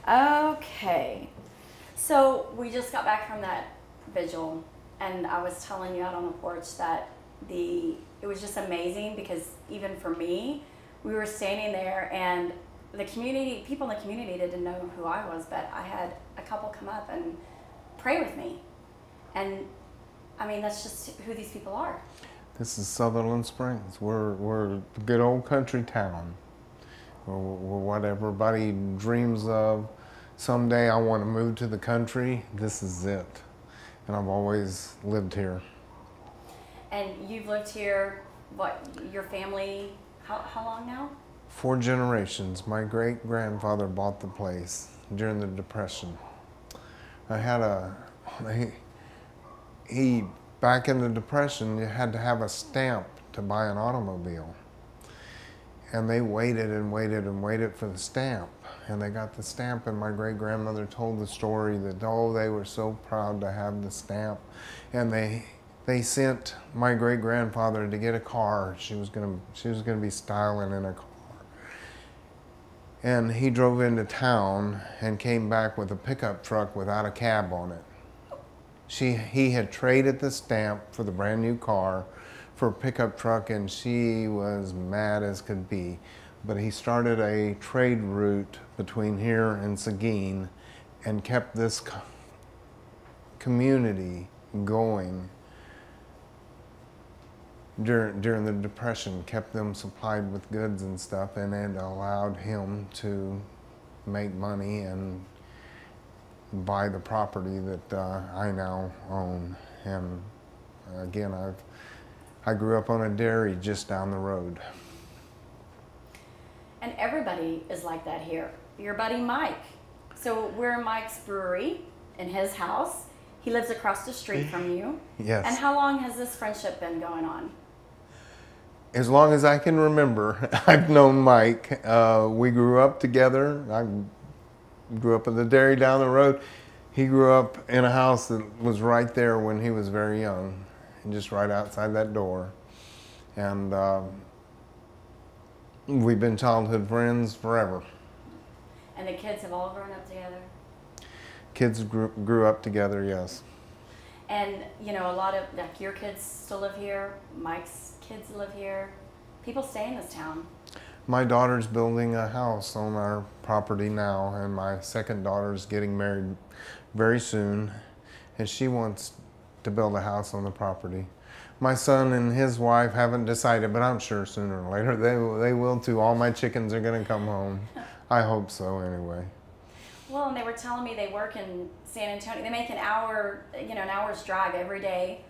Okay. So we just got back from that vigil, and I was telling you out on the porch that it was just amazing because even for me, we were standing there and people in the community didn't know who I was, but I had a couple come up and pray with me. And I mean, that's just who these people are. This is Sutherland Springs. We're a good old country town. We're what everybody dreams of. Someday I want to move to the country. This is it. And I've always lived here. And you've lived here, what, your family, how long now? 4 generations. My great-grandfather bought the place during the Depression. Back in the Depression, you had to have a stamp to buy an automobile. And they waited and waited and waited for the stamp. And they got the stamp, and my great-grandmother told the story that, oh, they were so proud to have the stamp. And they sent my great-grandfather to get a car. She was gonna be styling in a car. And he drove into town and came back with a pickup truck without a cab on it. He had traded the stamp for the brand new car for a pickup truck, and she was mad as could be. But he started a trade route between here and Seguin and kept this community going during the Depression, kept them supplied with goods and stuff, and it allowed him to make money and buy the property that I now own. And again, I grew up on a dairy just down the road. And everybody is like that here. Your buddy Mike. So we're in Mike's brewery in his house. He lives across the street from you. Yes. And how long has this friendship been going on? As long as I can remember, I've known Mike. We grew up together. I grew up in the dairy down the road. He grew up in a house that was right there when he was very young, and just right outside that door. And we've been childhood friends forever. And the kids have all grown up together? Kids grew up together, yes. And, you know, a lot of, like, your kids still live here, Mike's kids live here. People stay in this town. My daughter's building a house on our property now, and my second daughter's getting married very soon, and she wants to build a house on the property. My son and his wife haven't decided, but I'm sure sooner or later they will too. All my chickens are going to come home. I hope so, anyway. Well, and they were telling me they work in San Antonio. They make an hour's drive every day,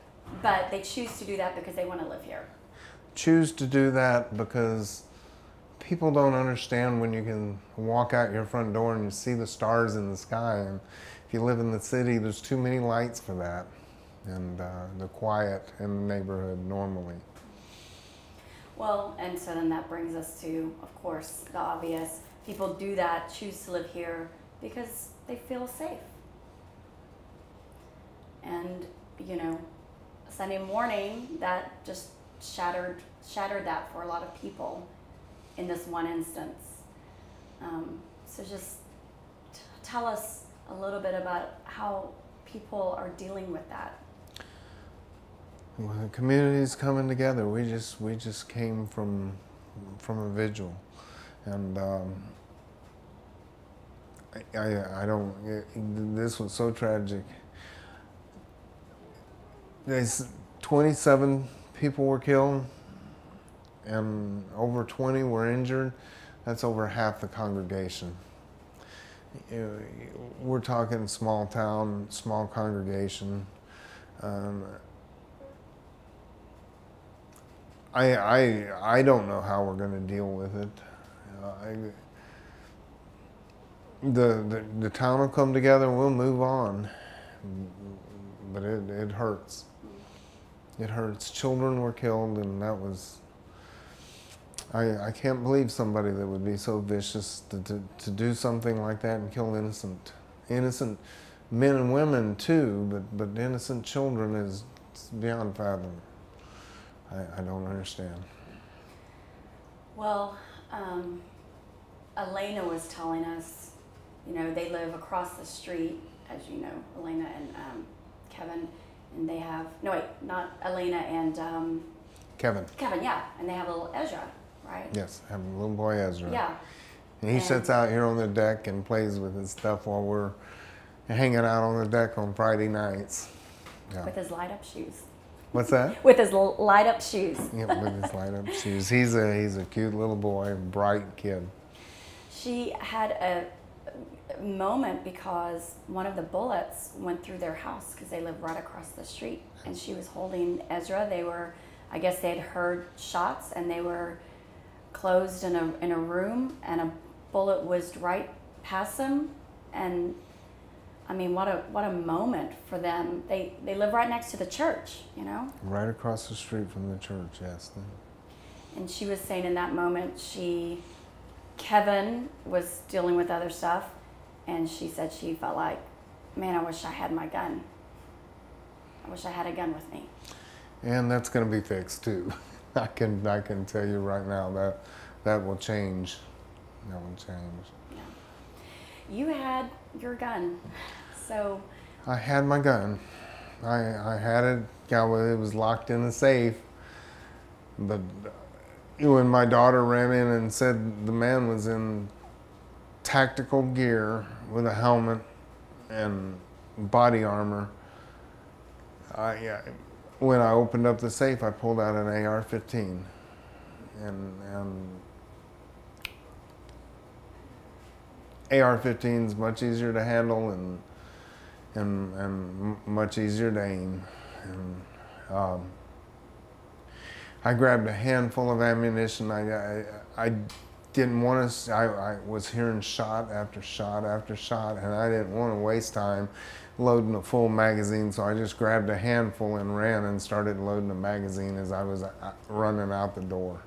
but they choose to do that because they want to live here. Choose to do that because people don't understand when you can walk out your front door and you see the stars in the sky. And if you live in the city, there's too many lights for that. And the quiet in the neighborhood normally. Well, and so then that brings us to, of course, the obvious. People do that, choose to live here because they feel safe. And, you know, Sunday morning, that just shattered that for a lot of people in this one instance. So just tell us a little bit about how people are dealing with that. Well, the community's coming together. We just came from a vigil, and I don't. This was so tragic. There's 27 people were killed, and over 20 were injured. That's over half the congregation. We're talking small town, small congregation. I don't know how we're going to deal with it. The town will come together and we'll move on, but it hurts. It hurts. Children were killed, and that was. I can't believe somebody that would be so vicious to do something like that and kill innocent men and women too, but innocent children is beyond fathom. I don't understand. Well, Elena was telling us You know, they live across the street, as you know, Elena and Kevin, and they have, no wait, not Elena and Kevin. Kevin, yeah, and they have a little Ezra, right? Yes, I have a little boy Ezra. Yeah. And he sits out here on the deck and plays with his stuff while we're hanging out on the deck on Friday nights. Yeah. With his light up shoes. What's that? With his light up shoes. Yeah, with his light up shoes. He's a cute little boy, a bright kid. She had a moment because one of the bullets went through their house because they live right across the street, and she was holding Ezra. They were, I guess they had heard shots, and they were closed in a room, and a bullet whizzed right past them. And I mean, what a moment for them. They live right next to the church, you know? Right across the street from the church, yes. And she was saying in that moment, Kevin was dealing with other stuff, and she said she felt like, man, I wish I had my gun. I wish I had a gun with me. And that's going to be fixed too. I can tell you right now that will change. That will change. Yeah. You had your gun, so. I had my gun. I had it. It was locked in the safe. But when my daughter ran in and said the man was in tactical gear with a helmet and body armor, when I opened up the safe, I pulled out an AR-15, and AR-15 is much easier to handle and much easier to aim. And I grabbed a handful of ammunition. I didn't want to. I was hearing shot after shot after shot, and I didn't want to waste time loading a full magazine, so I just grabbed a handful and ran and started loading the magazine as I was running out the door.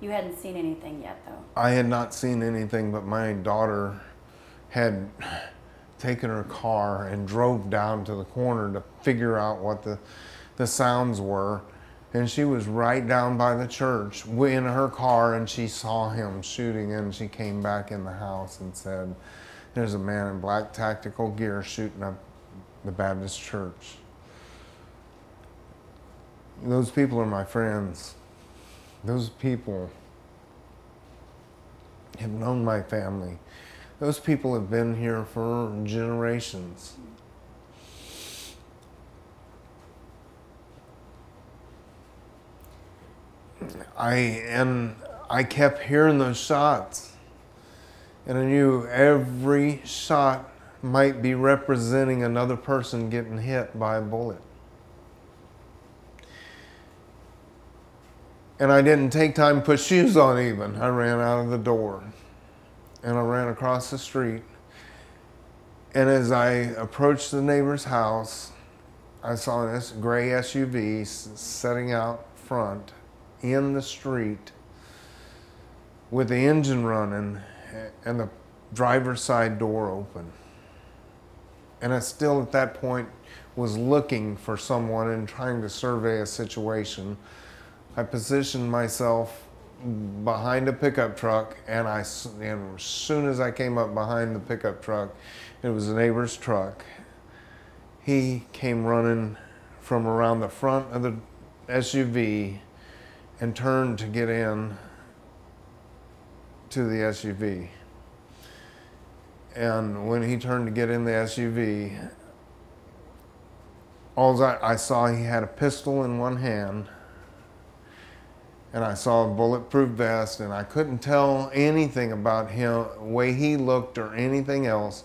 You hadn't seen anything yet, though. I had not seen anything, but my daughter had taken her car and drove down to the corner to figure out what the sounds were. And she was right down by the church in her car, and she saw him shooting, and she came back in the house and said, there's a man in black tactical gear shooting up the Baptist church. Those people are my friends. Those people have known my family. Those people have been here for generations. I kept hearing those shots, and I knew every shot might be representing another person getting hit by a bullet. And I didn't take time to put shoes on even. I ran out of the door, and I ran across the street. And as I approached the neighbor's house, I saw this gray SUV setting out front in the street with the engine running and the driver's side door open. And I still at that point was looking for someone and trying to survey a situation. I positioned myself behind a pickup truck, and as soon as I came up behind the pickup truck, it was a neighbor's truck. He came running from around the front of the SUV and turned to get in to the SUV. And when he turned to get in the SUV, I saw he had a pistol in one hand, and I saw a bulletproof vest, and I couldn't tell anything about him, the way he looked or anything else,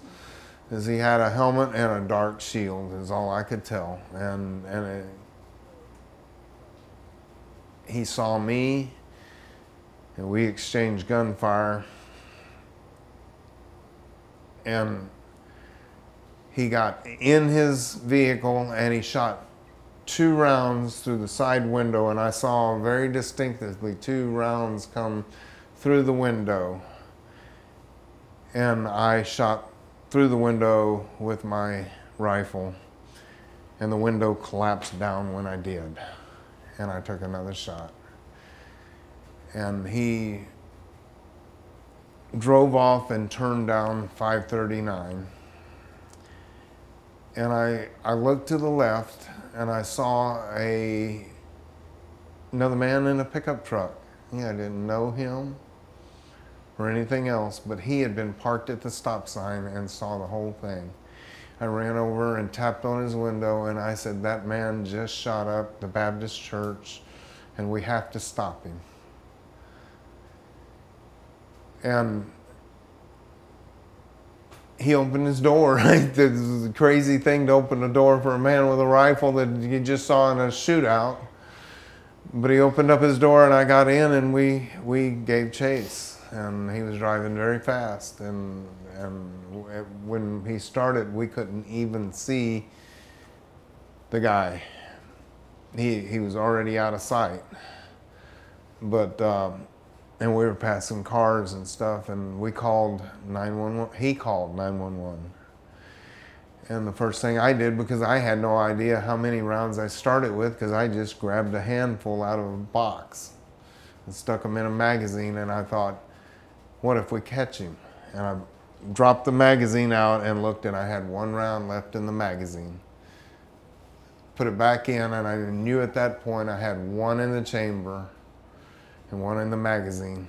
as he had a helmet and a dark shield is all I could tell. He saw me, and we exchanged gunfire, and he got in his vehicle and he shot 2 rounds through the side window, and I saw very distinctively 2 rounds come through the window, and I shot through the window with my rifle, and the window collapsed down when I did, and I took another shot. And he drove off and turned down 539. And I looked to the left and I saw another man in a pickup truck. Yeah, I didn't know him or anything else, but he had been parked at the stop sign and saw the whole thing. I ran over and tapped on his window and I said, that man just shot up the Baptist church and we have to stop him. And he opened his door. It was a crazy thing to open the door for a man with a rifle that you just saw in a shootout. But he opened up his door and I got in and we gave chase. And he was driving very fast. And when he started, we couldn't even see the guy. He was already out of sight. But and we were passing cars and stuff, and we called 911. He called 911. And the first thing I did, because I had no idea how many rounds I started with, because I just grabbed a handful out of a box and stuck them in a magazine, and I thought, what if we catch him? And I dropped the magazine out and looked, and I had one round left in the magazine. Put it back in, and I knew at that point I had one in the chamber and one in the magazine.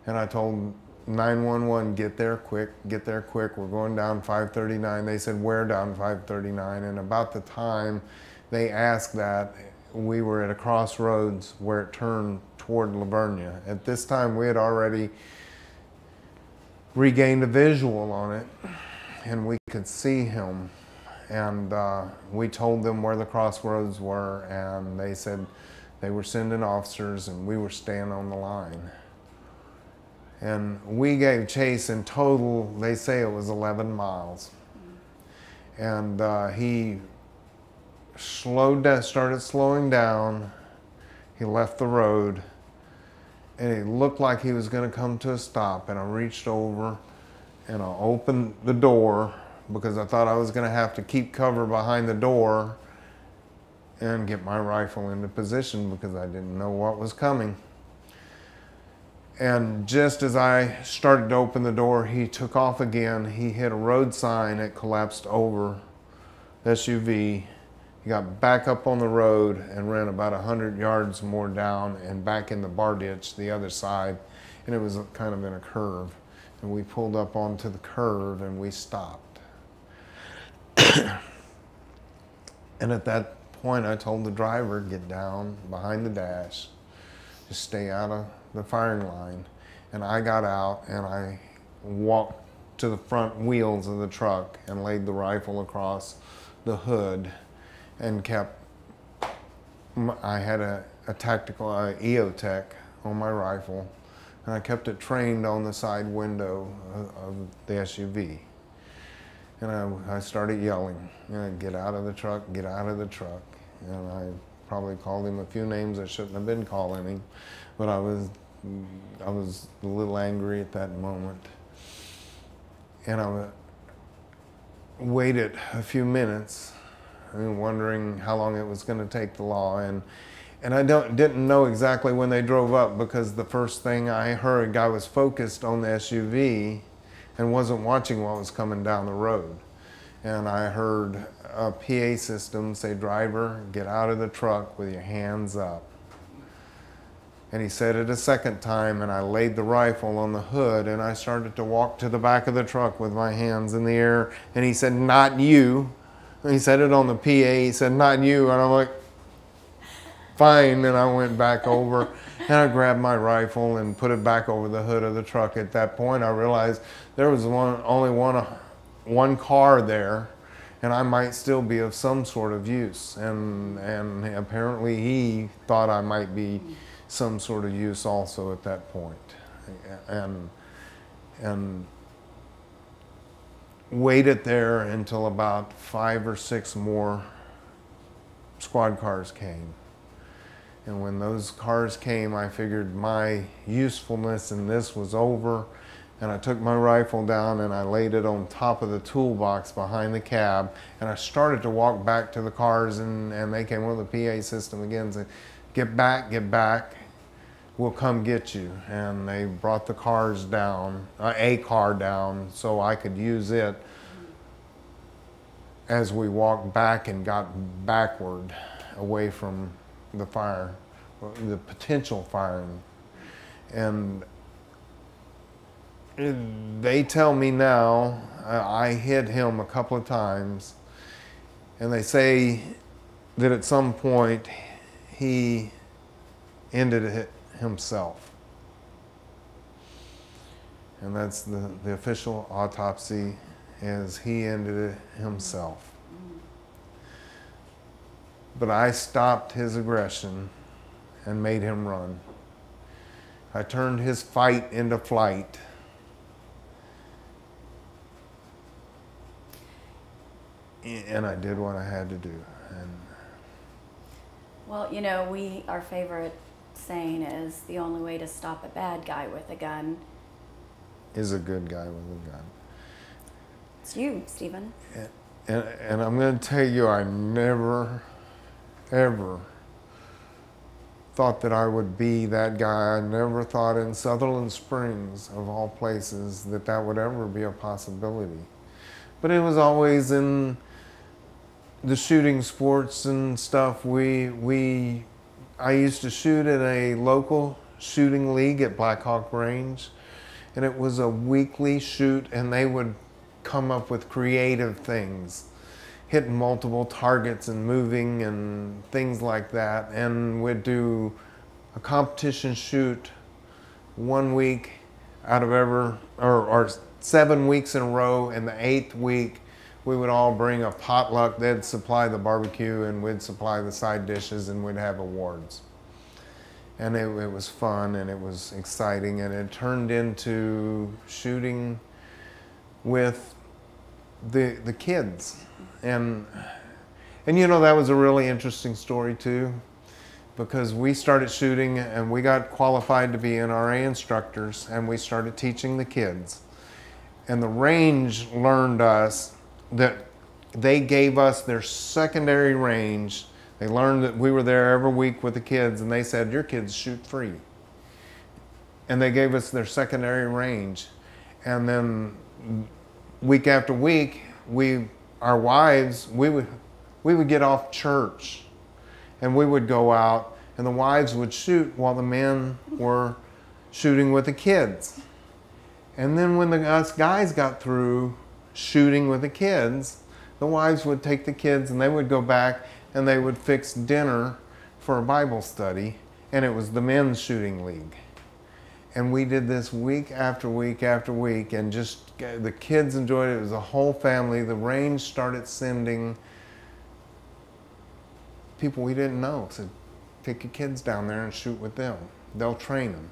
And I told 911, get there quick, we're going down 539. They said, where down 539? And about the time they asked that, we were at a crossroads where it turned toward Livernia. At this time, we had already regained a visual on it, and we could see him. And we told them where the crossroads were, and they said they were sending officers, and we were staying on the line. And we gave chase in total, they say it was 11 miles. And he started slowing down. He left the road, and it looked like he was going to come to a stop. And I reached over and I opened the door because I thought I was going to have to keep cover behind the door and get my rifle into position because I didn't know what was coming. And just as I started to open the door, he took off again. He hit a road sign. It collapsed over the SUV. He got back up on the road and ran about 100 yards more down and back in the bar ditch the other side. And it was kind of in a curve. And we pulled up onto the curve and we stopped. And at that point, I told the driver, get down behind the dash, just stay out of the firing line. And I got out and I walked to the front wheels of the truck and laid the rifle across the hood and I had a tactical EOTech on my rifle, and I kept it trained on the side window of the SUV. And I started yelling, get out of the truck, get out of the truck. And I probably called him a few names I shouldn't have been calling him, but I was a little angry at that moment. And I waited a few minutes, wondering how long it was going to take the law. And I didn't know exactly when they drove up, because the first thing I heard, guy was focused on the SUV and wasn't watching what was coming down the road. And I heard a PA system say, driver, get out of the truck with your hands up. And he said it a second time, and I laid the rifle on the hood, and I started to walk to the back of the truck with my hands in the air. And he said, not you. And he said it on the PA, he said, not you. And I'm like, fine. And I went back over and I grabbed my rifle and put it back over the hood of the truck. At that point, I realized there was only one car there, and I might still be of some sort of use. And apparently he thought I might be some sort of use also at that point. And waited there until about 5 or 6 more squad cars came. And when those cars came, I figured my usefulness in this was over. And I took my rifle down and I laid it on top of the toolbox behind the cab. And I started to walk back to the cars, and they came with the PA system again and said, get back, get back. we'll come get you. And they brought the cars down, a car down, so I could use it as we walked back and got backward away from the fire, the potential firing. And they tell me now, I hit him a couple of times, and they say that at some point he ended it himself. And that's the official autopsy, is he ended it himself. But I stopped his aggression and made him run. I turned his fight into flight. And I did what I had to do. And well, you know, our favorite saying is, the only way to stop a bad guy with a gun is a good guy with a gun. It's you, Stephen. And I'm going to tell you, I never, ever thought that I would be that guy. I never thought in Sutherland Springs, of all places, that that would ever be a possibility. But it was always in the shooting sports and stuff. I used to shoot at a local shooting league at Black Hawk Range, and it was a weekly shoot, and they would come up with creative things, hitting multiple targets and moving and things like that. And we'd do a competition shoot 1 week out of or 7 weeks in a row, and the 8th week we would all bring a potluck. They'd supply the barbecue and we'd supply the side dishes, and we'd have awards. And it was fun and it was exciting, and it turned into shooting with the kids. And you know, that was a really interesting story too, because we started shooting and we got qualified to be NRA instructors, and we started teaching the kids. And the range learned us that they gave us their secondary range. They learned that we were there every week with the kids, and they said, your kids shoot free. And they gave us their secondary range. And then week after week, our wives, we would get off church and we would go out, and the wives would shoot while the men were shooting with the kids. And then when us guys got through shooting with the kids, the wives would take the kids and they would go back and they would fix dinner for a Bible study, and it was the men's shooting league. And we did this week after week after week, and just the kids enjoyed it. It was a whole family. The range started sending people we didn't know. Said, take your kids down there and shoot with them. They'll train them.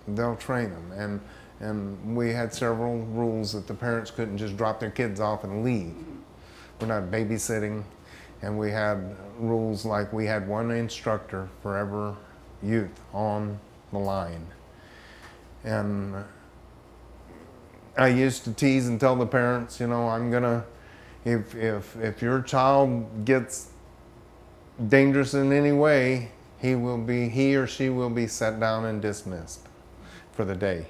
They'll train them. And we had several rules that the parents couldn't just drop their kids off and leave. We're not babysitting. And we had rules like we had one instructor for every youth on the line. And I used to tease and tell the parents, you know, I'm gonna, if your child gets dangerous in any way, he or she will be set down and dismissed for the day.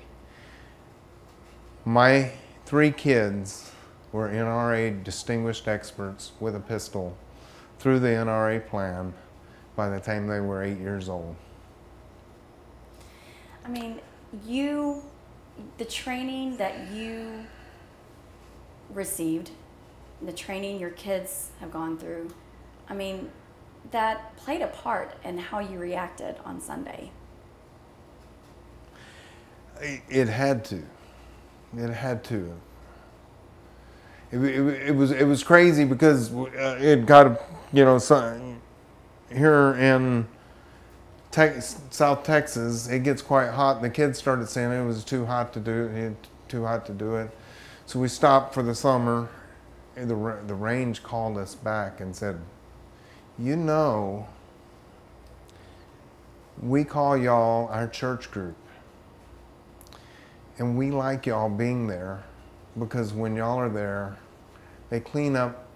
My 3 kids were NRA distinguished experts with a pistol through the NRA plan by the time they were 8 years old. I mean, the training that you received, the training your kids have gone through, I mean, that played a part in how you reacted on Sunday. It had to. It had to. It was crazy because it got, you know, here in South Texas, it gets quite hot. The kids started saying it was too hot to do it. So we stopped for the summer. The range called us back and said, you know, we call y'all our church group. And we like y'all being there because when y'all are there, they clean up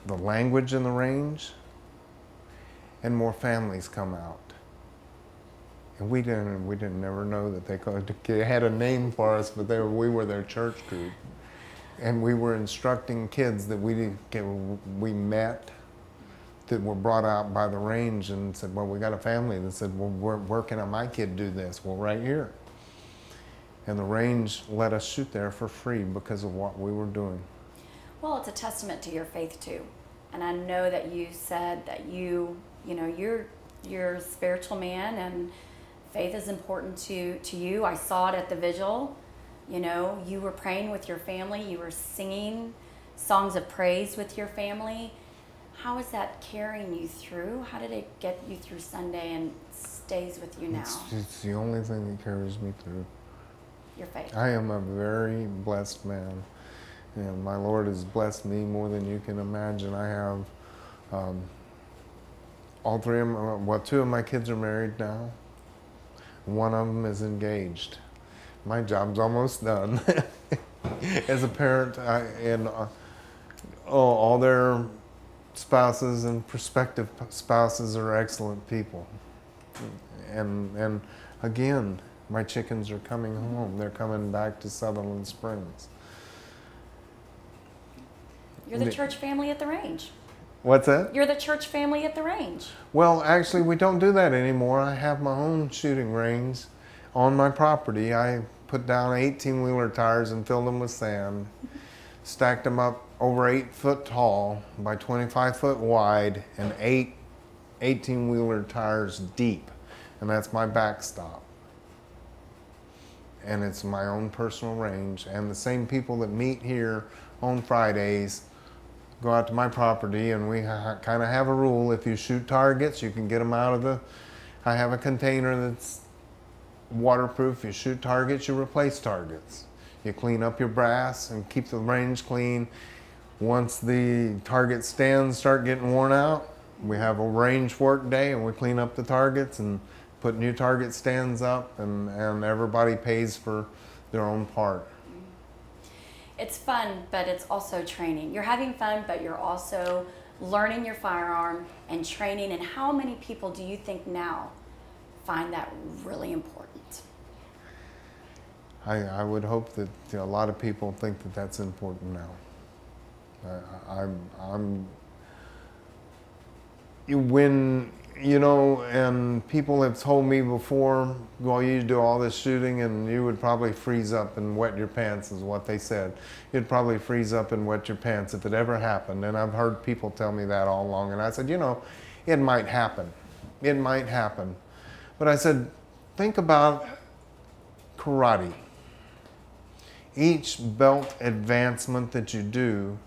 the language in the range, and more families come out. And we didn't never know that they had a name for us, but we were their church group. And we were instructing kids that we met that were brought out by the range and said, well, we got a family that said, well, where can my kid do this? Well, right here. And the range let us shoot there for free because of what we were doing. Well, it's a testament to your faith too. And I know that you said that you're a spiritual man and faith is important to you. I saw it at the vigil. You know, you were praying with your family. You were singing songs of praise with your family. How is that carrying you through? How did it get you through Sunday and stays with you now? It's the only thing that carries me through. Your faith. I am a very blessed man. And my Lord has blessed me more than you can imagine. I have all three of them, well, two of my kids are married now. One of them is engaged. My job's almost done. As a parent, all their spouses and prospective spouses are excellent people. And again, my chickens are coming home. They're coming back to Sutherland Springs. You're the church family at the range. What's that? You're the church family at the range. Well, actually, we don't do that anymore. I have my own shooting range on my property. I put down 18-wheeler tires and filled them with sand, stacked them up over 8 foot tall by 25 foot wide and 8 18-wheeler tires deep. And that's my backstop. And it's my own personal range. And the same people that meet here on Fridays go out to my property, and we kind of have a rule. If you shoot targets, you can get them out of I have a container that's waterproof. You shoot targets, you replace targets. You clean up your brass and keep the range clean. Once the target stands start getting worn out, we have a range work day and we clean up the targets and put new target stands up, and everybody pays for their own part. It's fun, but it's also training. You're having fun, but you're also learning your firearm and training. And how many people do you think now find that really important? I would hope that a lot of people think that that's important now. When, you know, and people have told me before, well, you do all this shooting and you would probably freeze up and wet your pants, is what they said. You'd probably freeze up and wet your pants if it ever happened. And I've heard people tell me that all along. And I said, you know, it might happen. It might happen. But I said, think about karate. Each belt advancement that you do,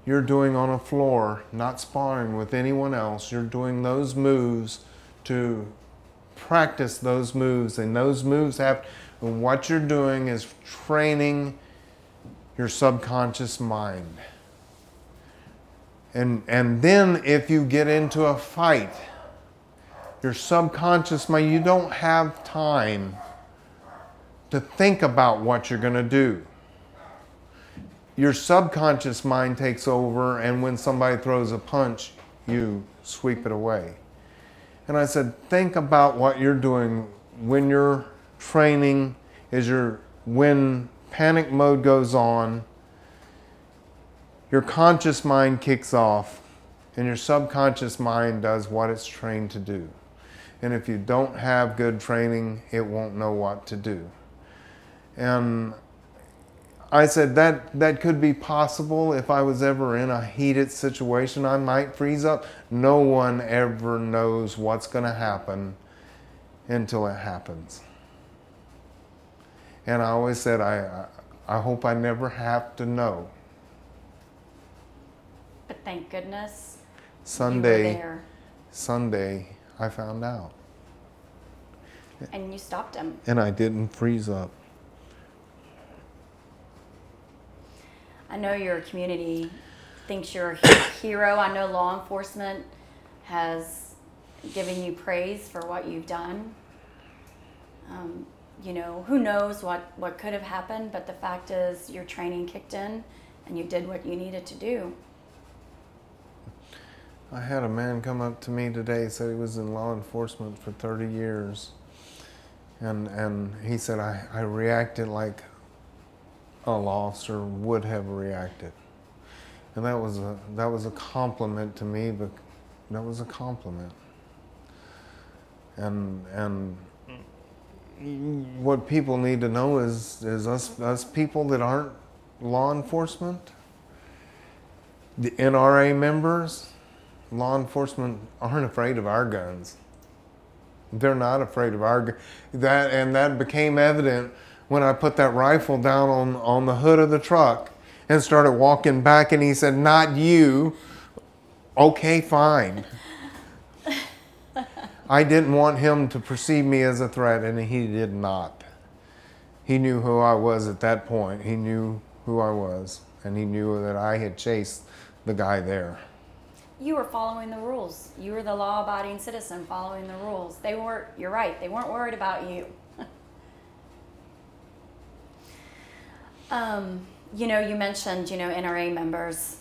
you're doing on a floor, not sparring with anyone else. You're doing those moves to practice those moves. And those moves what you're doing is training your subconscious mind. And then if you get into a fight, your subconscious mind, you don't have time to think about what you're going to do. Your subconscious mind takes over, and when somebody throws a punch, you sweep it away. And I said, think about what you're doing when you're training, when panic mode goes on, your conscious mind kicks off, and your subconscious mind does what it's trained to do. And if you don't have good training, it won't know what to do. And I said that could be possible if I was ever in a heated situation. I might freeze up. No one ever knows what's going to happen until it happens. And I always said, I hope I never have to know. But thank goodness Sunday, you were there. Sunday, I found out. And you stopped him. And I didn't freeze up. I know your community thinks you're a hero. I know law enforcement has given you praise for what you've done. You know, who knows what could have happened, but the fact is your training kicked in and you did what you needed to do. I had a man come up to me today, said he was in law enforcement for 30 years. And he said, I reacted like a law officer would have reacted. And that was a compliment to me, but that was a compliment. And what people need to know is us people that aren't law enforcement, the NRA members, law enforcement aren't afraid of our guns. They're not afraid of our that became evident when I put that rifle down on the hood of the truck and started walking back, and he said, "Not you." Okay, fine. I didn't want him to perceive me as a threat, and he did not. He knew who I was at that point. He knew who I was, and he knew that I had chased the guy there. You were following the rules. You were the law-abiding citizen following the rules. They weren't, you're right, they weren't worried about you. You know, you mentioned, you know, NRA members.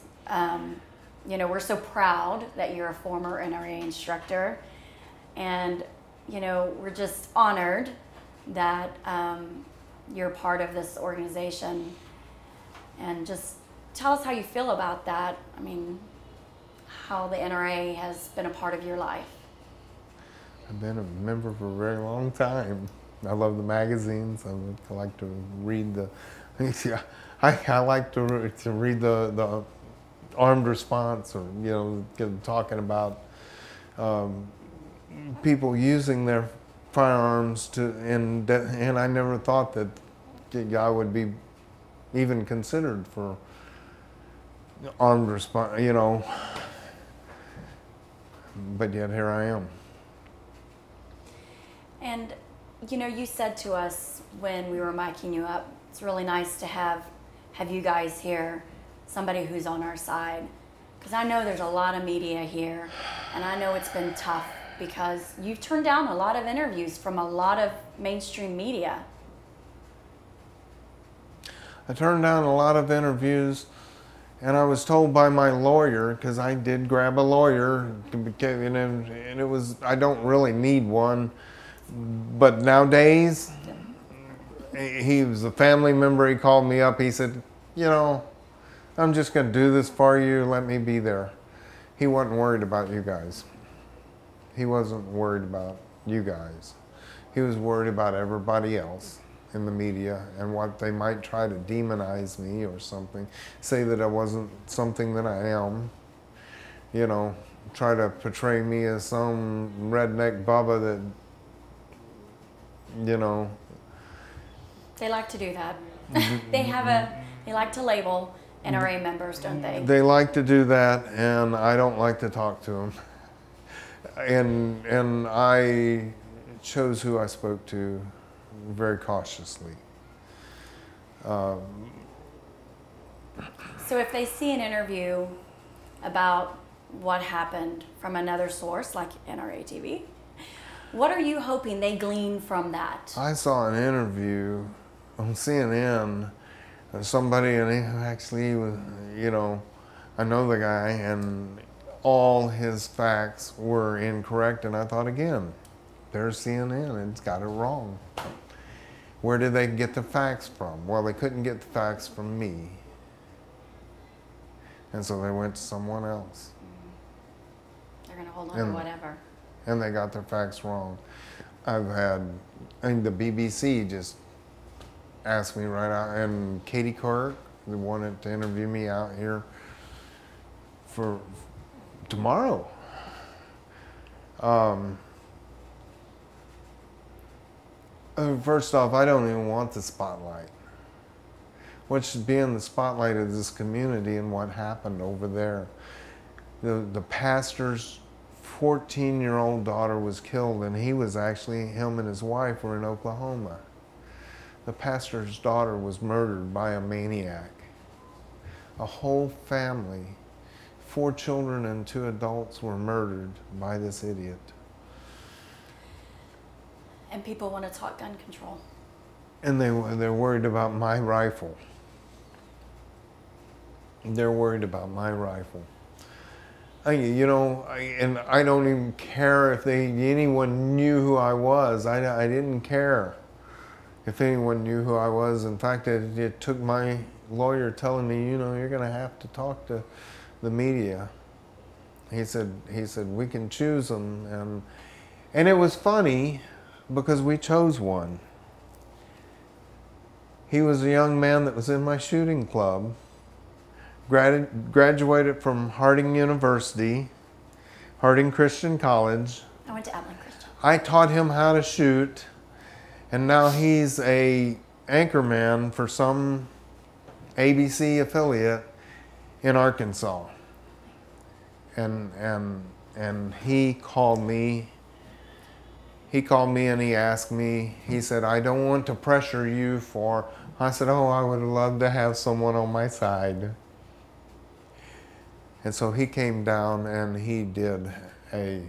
You know, we're so proud that you're a former NRA instructor. And, you know, we're just honored that you're part of this organization. And just tell us how you feel about that. I mean, how the NRA has been a part of your life. I've been a member for a very long time. I love the magazines. I like to read the, I like to read the armed response, or, you know, talking about people using their firearms to, and I never thought that I would be even considered for armed response, you know, but yet here I am. And, you know, you said to us when we were miking you up, it's really nice to have you guys here, somebody who's on our side. Because I know there's a lot of media here, and I know it's been tough because you've turned down a lot of interviews from a lot of mainstream media. I turned down a lot of interviews, and I was told by my lawyer, because I did grab a lawyer, and it was, I don't really need one, but nowadays, he was a family member. He called me up. He said, you know, I'm just going to do this for you. Let me be there. He wasn't worried about you guys. He wasn't worried about you guys. He was worried about everybody else in the media and what they might try to demonize me or something, say that I wasn't something that I am, you know, try to portray me as some redneck bubba that, you know. They like to do that. They like to label NRA members, don't they? They like to do that, and I don't like to talk to them. And I chose who I spoke to very cautiously. So if they see an interview about what happened from another source like NRATV, what are you hoping they glean from that? I saw an interview on CNN, somebody, and he actually was, you know, I know the guy, and all his facts were incorrect, and I thought, again, there's CNN, it's got it wrong. Where did they get the facts from? Well, they couldn't get the facts from me. And so they went to someone else. They're going to hold on to whatever. And they got their facts wrong. I've had, I mean, the BBC just asked me right out, and Katie Kirk, they wanted to interview me out here for tomorrow. First off, I don't even want the spotlight. What should be in the spotlight is this community and what happened over there. The pastor's 14-year-old daughter was killed, and he was actually, him and his wife were in Oklahoma. The pastor's daughter was murdered by a maniac. A whole family, 4 children and 2 adults were murdered by this idiot. And people want to talk gun control. And they're worried about my rifle. They're worried about my rifle. and I don't even care if anyone knew who I was. I didn't care if anyone knew who I was. In fact, it took my lawyer telling me, you're going to have to talk to the media. He said we can choose them, and it was funny because we chose one. He was a young man that was in my shooting club, graduated from Harding University, Harding Christian College. I went to Abilene Christian. I taught him how to shoot, and now he's a anchorman for some ABC affiliate in Arkansas. And he called me. He called me and he asked me, he said, I don't want to pressure you for, I said, oh, I would love to have someone on my side. And so he came down and he did a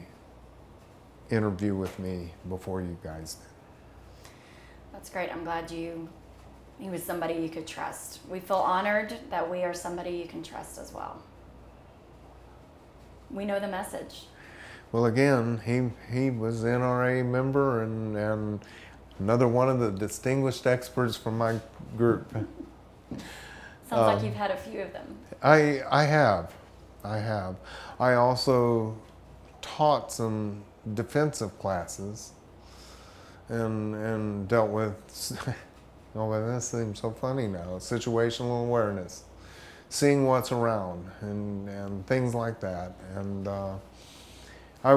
interview with me before you guys did. That's great. I'm glad he was somebody you could trust. We feel honored that we are somebody you can trust as well. We know the message. Well, again, he was an NRA member and another one of the distinguished experts from my group. Sounds like you've had a few of them. I have. I also taught some defensive classes and dealt with, this seems so funny now, situational awareness, seeing what's around and things like that. And I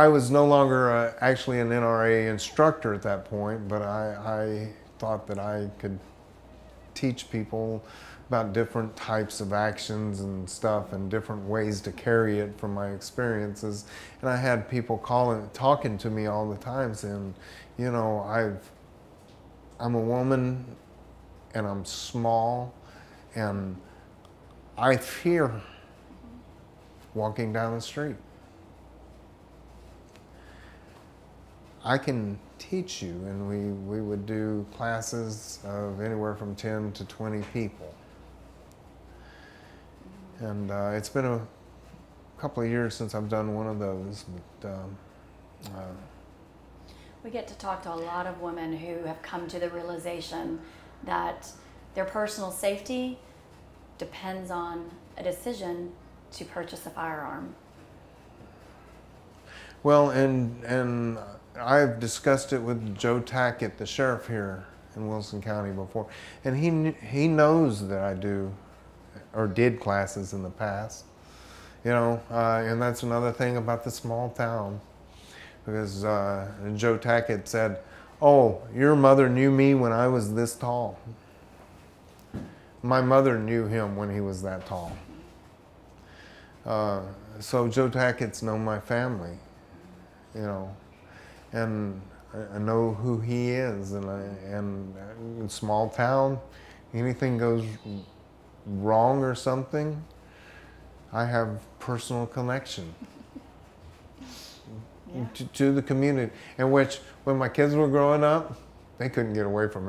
was no longer actually an NRA instructor at that point, but I thought that I could teach people about different types of actions and stuff and different ways to carry it from my experiences. And I had people talking to me all the time saying, I'm a woman and I'm small and I fear walking down the street. I can teach you, and we would do classes of anywhere from 10 to 20 people. And it's been a couple of years since I've done one of those. But we get to talk to a lot of women who have come to the realization that their personal safety depends on a decision to purchase a firearm. Well, and I've discussed it with Joe Tackett, the sheriff here in Wilson County before, and he knows that I do or did classes in the past, and that's another thing about the small town, because Joe Tackett said, oh, your mother knew me when I was this tall. My mother knew him when he was that tall. So Joe Tackett's known my family, and I know who he is, and in small town, anything goes wrong or something, I have personal connection to the community, in which when my kids were growing up, they couldn't get away from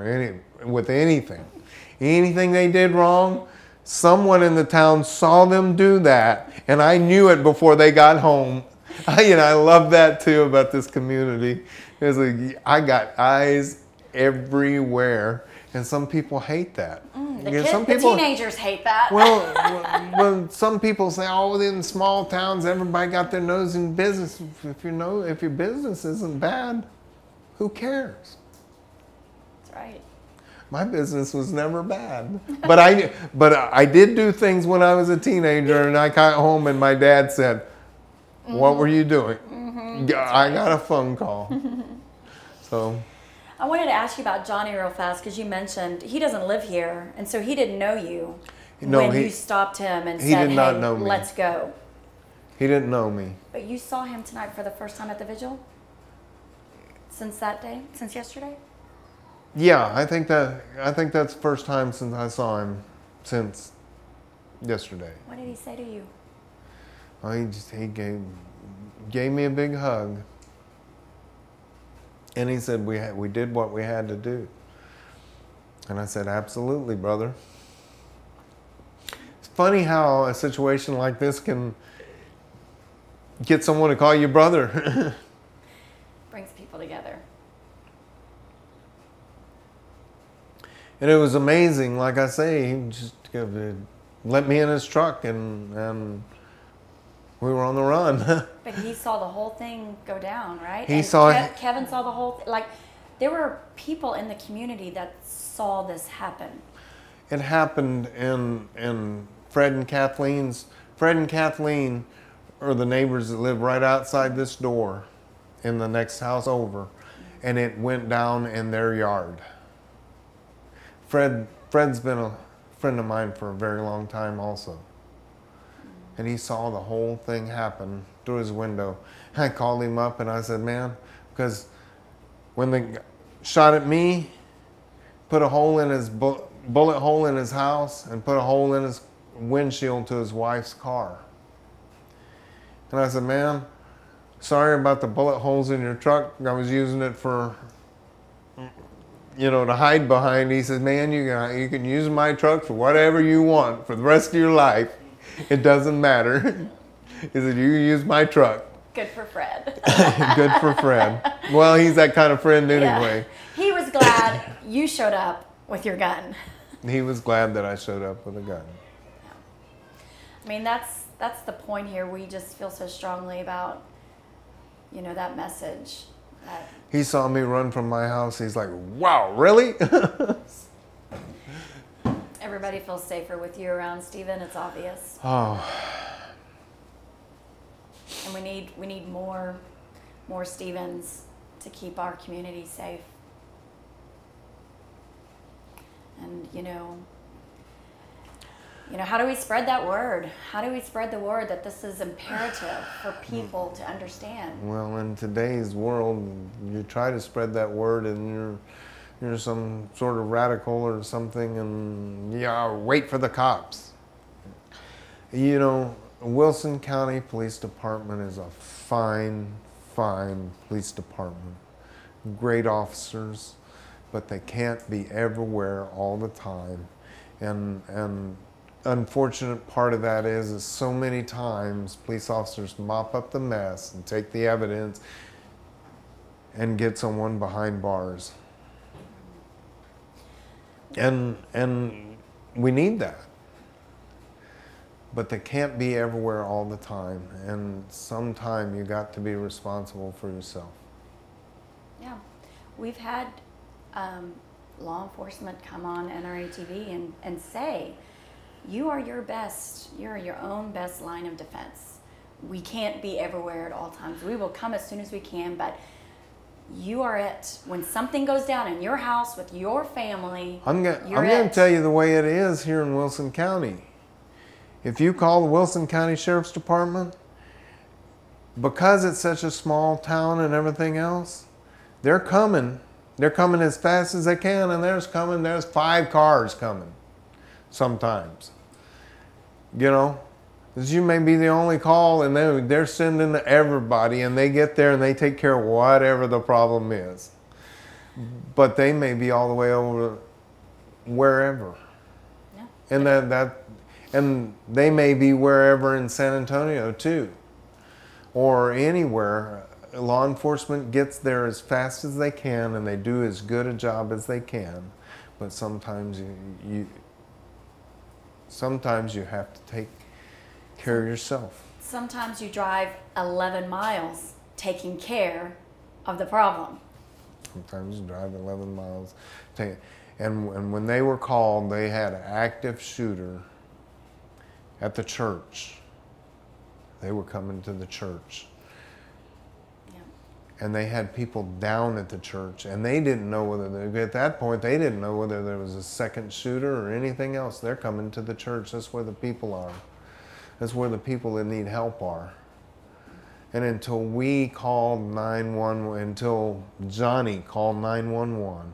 with anything. Anything they did wrong, someone in the town saw them do that, and I knew it before they got home. I love that too about this community. It's like I got eyes everywhere, and some people hate that. The teenagers hate that. Well, some people say, "Oh, in small towns, everybody got their nose in business." If your business isn't bad, who cares? That's right. My business was never bad, but I did do things when I was a teenager, and I got home and my dad said, "What were you doing?" I got a phone call. So I wanted to ask you about Johnny real fast, because you mentioned he doesn't live here, and so he didn't know you when you stopped him and said, "Hey, let's go." He didn't know me. But you saw him tonight for the first time at the vigil? Since that day? Since yesterday? Yeah, I think that's the first time since I saw him since yesterday. What did he say to you? Oh, he gave me a big hug, and he said we did what we had to do. And I said, absolutely, brother. It's funny how a situation like this can get someone to call you brother. Brings people together. And it was amazing. Like I say, he just let me in his truck, and we were on the run. But he saw the whole thing go down, right? He saw it. Kevin saw the whole like there were people in the community that saw this happen. It happened in Fred and Kathleen are the neighbors that live right outside this door in the next house over, and it went down in their yard. Fred's been a friend of mine for a very long time also. And he saw the whole thing happen through his window. I called him up and I said, man, because when they shot at me, put a hole in his bullet hole in his house and put a hole in his windshield to his wife's car. And I said, man, sorry about the bullet holes in your truck. I was using it for, to hide behind. He said, man, you can use my truck for whatever you want for the rest of your life. It doesn't matter. He said, you use my truck. Good for Fred. Good for Fred. Well, he's that kind of friend anyway. Yeah. He was glad you showed up with your gun. He was glad that I showed up with a gun. Yeah. I mean, that's the point here. We just feel so strongly about, that message. He saw me run from my house. He's like, wow, really? Everybody feels safer with you around, Stephen. It's obvious. Oh. And we need more Stephens to keep our community safe. And how do we spread that word? How do we spread the word that this is imperative for people to understand? Well, in today's world, you try to spread that word and you're some sort of radical or something, and wait for the cops. Wilson County Police Department is a fine police department. Great officers, but they can't be everywhere all the time. And unfortunate part of that is so many times police officers mop up the mess and take the evidence and get someone behind bars. And we need that. But they can't be everywhere all the time. And sometime you got to be responsible for yourself. Yeah. We've had law enforcement come on NRATV and say, you are your own best line of defense. We can't be everywhere at all times. We will come as soon as we can, but you are it. When something goes down in your house with your family, I'm going to tell you the way it is here in Wilson County. If you call the Wilson County Sheriff's Department, because it's such a small town and everything else, they're coming. They're coming as fast as they can, and there's 5 cars coming sometimes. Because you may be the only call, and they're sending everybody, and they get there and they take care of whatever the problem is. But they may be all the way over wherever. Yeah. And they may be wherever in San Antonio too, or anywhere. Law enforcement gets there as fast as they can, and they do as good a job as they can. But sometimes you have to take care of yourself. Sometimes you drive 11 miles taking care of the problem. Sometimes you drive 11 miles. And when they were called, they had an active shooter at the church. They were coming to the church. Yeah. And they had people down at the church, and they didn't know at that point, they didn't know whether there was a second shooter or anything else. They're coming to the church. That's where the people are. That's where the people that need help are. And until we called 911, until Johnny called 911,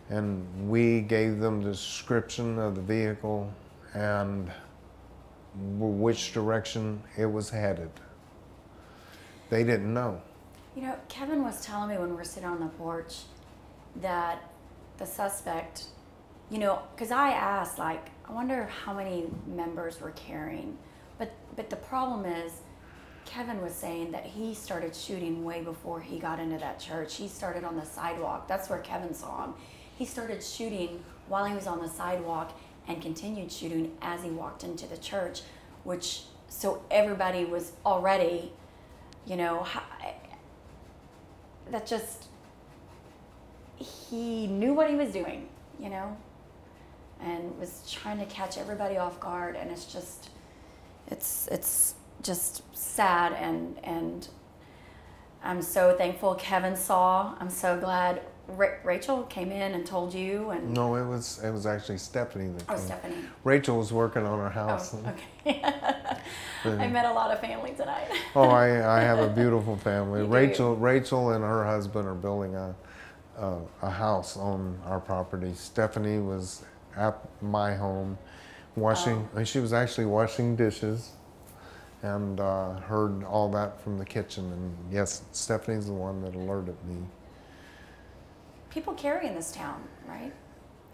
and we gave them the description of the vehicle and which direction it was headed, they didn't know. Kevin was telling me when we were sitting on the porch that the suspect, because I asked, I wonder how many members were carrying. But the problem is, Kevin was saying that he started shooting way before he got into that church. He started on the sidewalk. That's where Kevin saw him. He started shooting while he was on the sidewalk and continued shooting as he walked into the church, which, so everybody was already, you know, that just, he knew what he was doing, you know, and was trying to catch everybody off guard. And it's just, it's just sad, and I'm so thankful Kevin saw. I'm so glad Rachel came in and told you. And no, it was actually Stephanie that came. Stephanie. Rachel was working on her house. Oh, okay. I met a lot of family tonight. Oh, I have a beautiful family. You Rachel and her husband are building a house on our property. Stephanie was at my home washing. She was actually washing dishes, and heard all that from the kitchen. And yes, Stephanie's the one that alerted me. People carry in this town, right?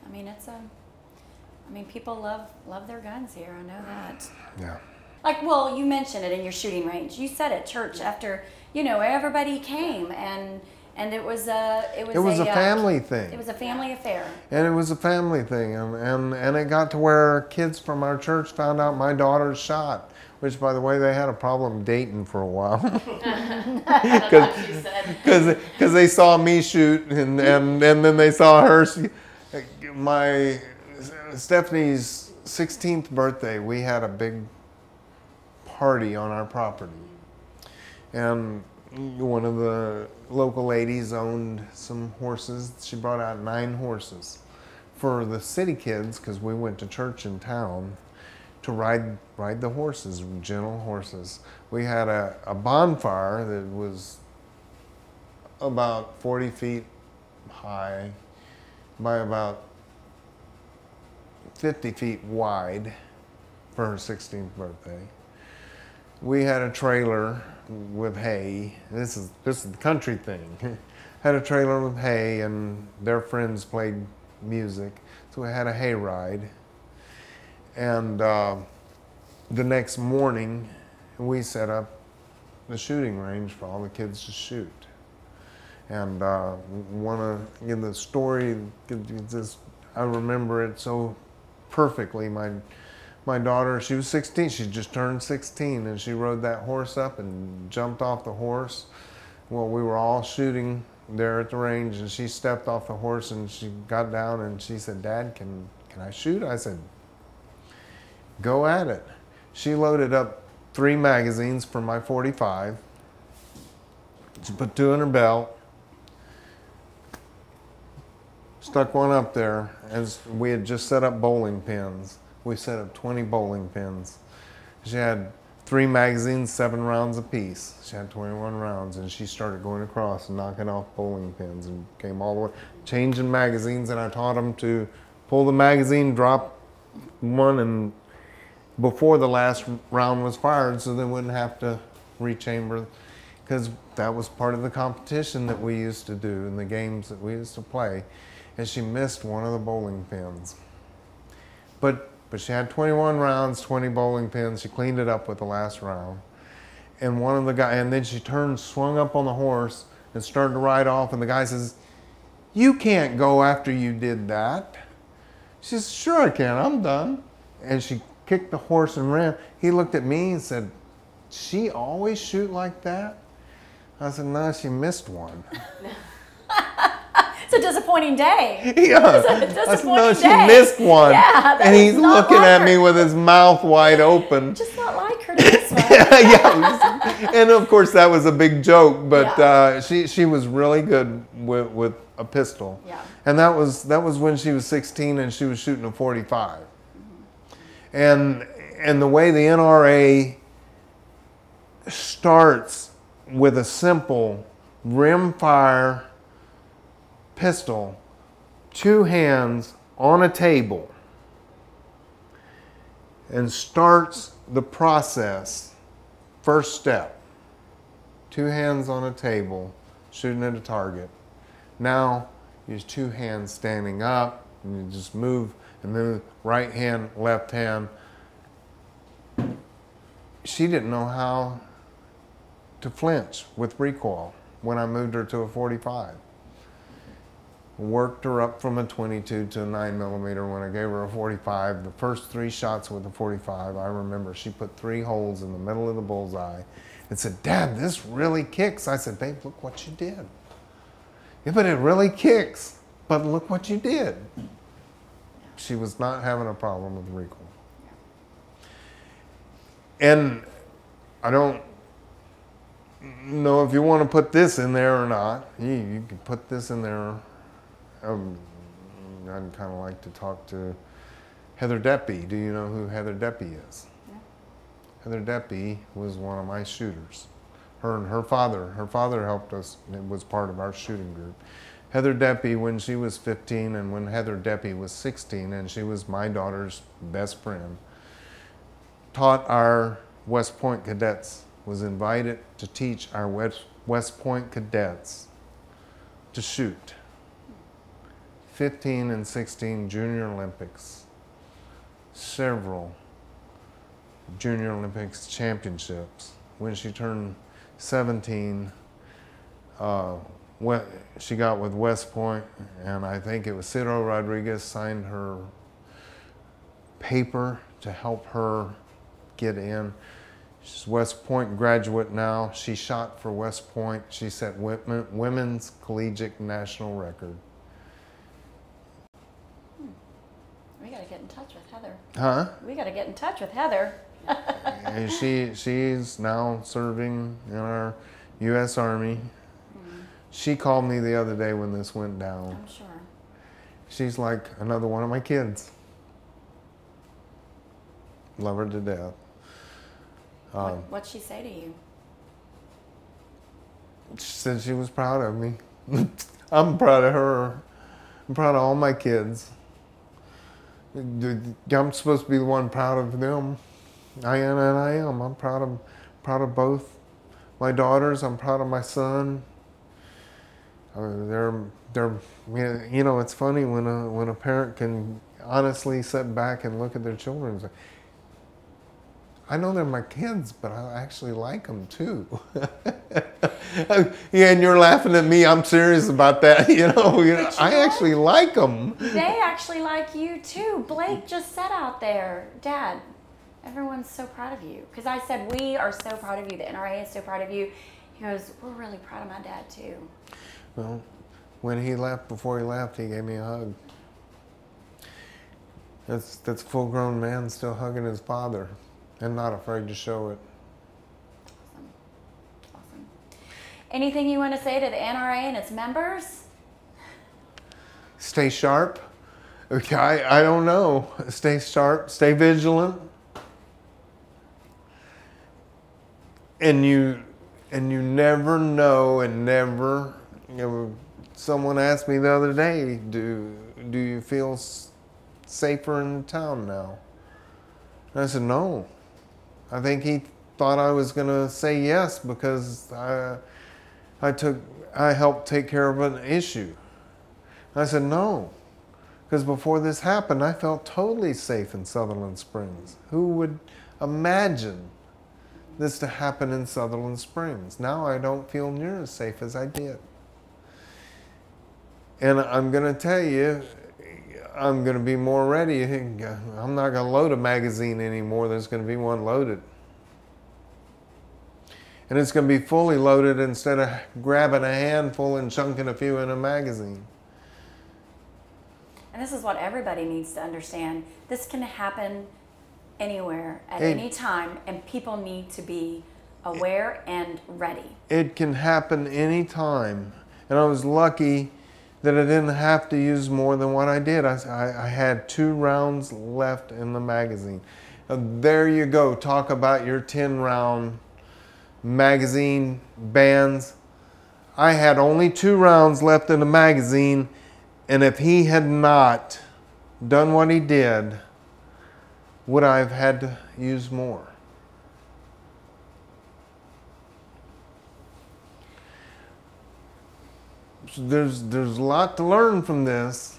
I mean, people love their guns here. I know that. Yeah. Like, well, you mentioned it in your shooting range. You said at church after, you know, everybody came, and it was a family thing. It was a family affair. And it was a family thing, and it got to where kids from our church found out my daughter's shot. Which, by the way, they had a problem dating for a while. Because they saw me shoot, and then they saw her. My Stephanie's 16th birthday, we had a big party on our property. And one of the local ladies owned some horses. She brought out 9 horses for the city kids, because we went to church in town, to ride the horses, gentle horses. We had a bonfire that was about 40 feet high by about 50 feet wide for her 16th birthday. We had a trailer with hay. This is the country thing. Had a trailer with hay, and their friends played music. So we had a hay ride. And the next morning, we set up the shooting range for all the kids to shoot. And the story, I remember it so perfectly. My daughter, she was 16, she just turned 16, and she rode that horse up and jumped off the horse. Well, we were all shooting there at the range, and she stepped off the horse, and she got down, and she said, "Dad, can I shoot?" I said, "Go at it." She loaded up 3 magazines for my .45. She put 2 in her belt. Stuck one up there, as we had just set up bowling pins. We set up 20 bowling pins. She had 3 magazines, 7 rounds apiece. She had 21 rounds, and she started going across and knocking off bowling pins, and came all the way, changing magazines, and I taught them to pull the magazine, drop one, and before the last round was fired, so they wouldn't have to rechamber, because that was part of the competition that we used to do in the games that we used to play. And she missed one of the bowling pins. But she had 21 rounds, 20 bowling pins. She cleaned it up with the last round. And one of the guys, and then she turned, swung up on the horse, and started to ride off. And the guy says, "You can't go after you did that." She says, "Sure I can, I'm done." And she kicked the horse and ran. He looked at me and said, "She always shoot like that?" I said, "No, she missed one." It's a disappointing day. Yeah. It's a disappointing No, day. she missed one. Yeah, and he's looking like at her. me with his mouth wide open. Just not like her to this one. Yeah. And of course that was a big joke, but Yeah. she was really good with a pistol. Yeah. And that was when she was 16, and she was shooting a .45. And the way the NRA starts with a simple rimfire pistol, 2 hands on a table, and starts the process. First step, 2 hands on a table, shooting at a target. Now, use 2 hands standing up, and you just move, and then right hand, left hand, she didn't know how to flinch with recoil when I moved her to a 45. Worked her up from a 22 to a 9mm. When I gave her a 45, the first 3 shots with the 45, I remember she put 3 holes in the middle of the bullseye and said, "Dad, this really kicks." I said, "Babe, look what you did." "Yeah, but it really kicks. But look what you did." She was not having a problem with recoil. And I don't know if you want to put this in there or not. You can put this in there. I'd kind of like to talk to Heather Deppy. Do you know who Heather Deppy is? Yeah. Heather Deppy was one of my shooters. Her and her father. Her father helped us. It was part of our shooting group. Heather Deppy, when she was 15 and when Heather Deppy was 16, and she was my daughter's best friend, taught our West Point cadets, was invited to teach our West Point cadets to shoot. 15 and 16 Junior Olympics, several Junior Olympics championships. When she turned 17, she got with West Point, and I think it was Ciro Rodriguez signed her paper to help her get in. She's West Point graduate now. She shot for West Point. She set women's collegiate national record. We got to get in touch with Heather. Huh? We got to get in touch with Heather. And she's now serving in our U.S. Army. She called me the other day when this went down. I'm sure. She's like another one of my kids. Love her to death. What'd she say to you? She said she was proud of me. I'm proud of her. I'm proud of all my kids. I'm supposed to be the one proud of them. I am, and I am. I'm proud of both my daughters. I'm proud of my son. They're you know, it's funny when a parent can honestly sit back and look at their children and say, I know they're my kids, but I actually like them too. Yeah, and you're laughing at me. I'm serious about that. You know I actually like them. They actually like you too. Blake just said out there, Dad, everyone's so proud of you. Because I said, we are so proud of you. The NRA is so proud of you. He goes, we're really proud of my dad too. Well, when he left, before he left, he gave me a hug. That's a full-grown man still hugging his father and not afraid to show it. Awesome. Awesome. Anything you want to say to the NRA and its members? Stay sharp. Okay, I don't know. Stay sharp. Stay vigilant. And you never know, and never. Someone asked me the other day, do you feel safer in town now? And I said, no. I think he thought I was going to say yes because I helped take care of an issue. And I said, no. Because before this happened, I felt totally safe in Sutherland Springs. Who would imagine this to happen in Sutherland Springs? Now I don't feel near as safe as I did. And I'm going to tell you, I'm going to be more ready. I'm not going to load a magazine anymore. There's going to be one loaded. And it's going to be fully loaded instead of grabbing a handful and chunking a few in a magazine. And this is what everybody needs to understand. This can happen anywhere, at any time, and people need to be aware and ready. It can happen anytime. And I was lucky that I didn't have to use more than what I did. I had 2 rounds left in the magazine. There you go. Talk about your 10-round magazine bans. I had only 2 rounds left in the magazine, and if he had not done what he did, would I have had to use more? There's a lot to learn from this,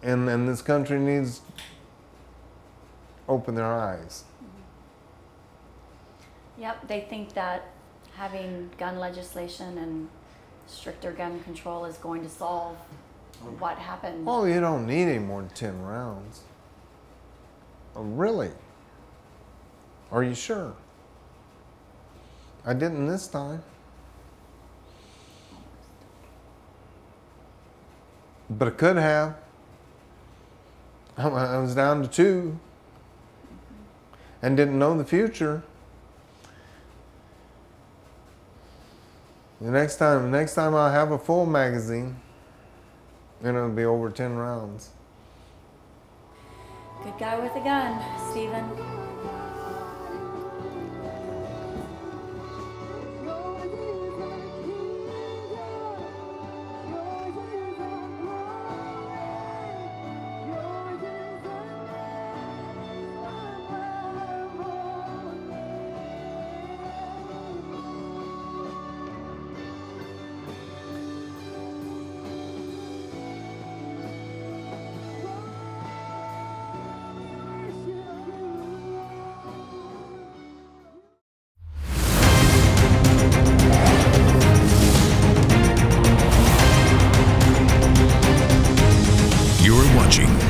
and this country needs to open their eyes. Yep, they think that having gun legislation and stricter gun control is going to solve what happened. Oh, you don't need any more than 10 rounds. Oh, really? Are you sure? I didn't this time. But I could have. I was down to 2 and didn't know the future. The next time I'll have a full magazine, and it'll be over 10 rounds. Good guy with a gun, Stephen.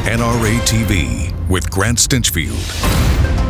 NRATV with Grant Stinchfield.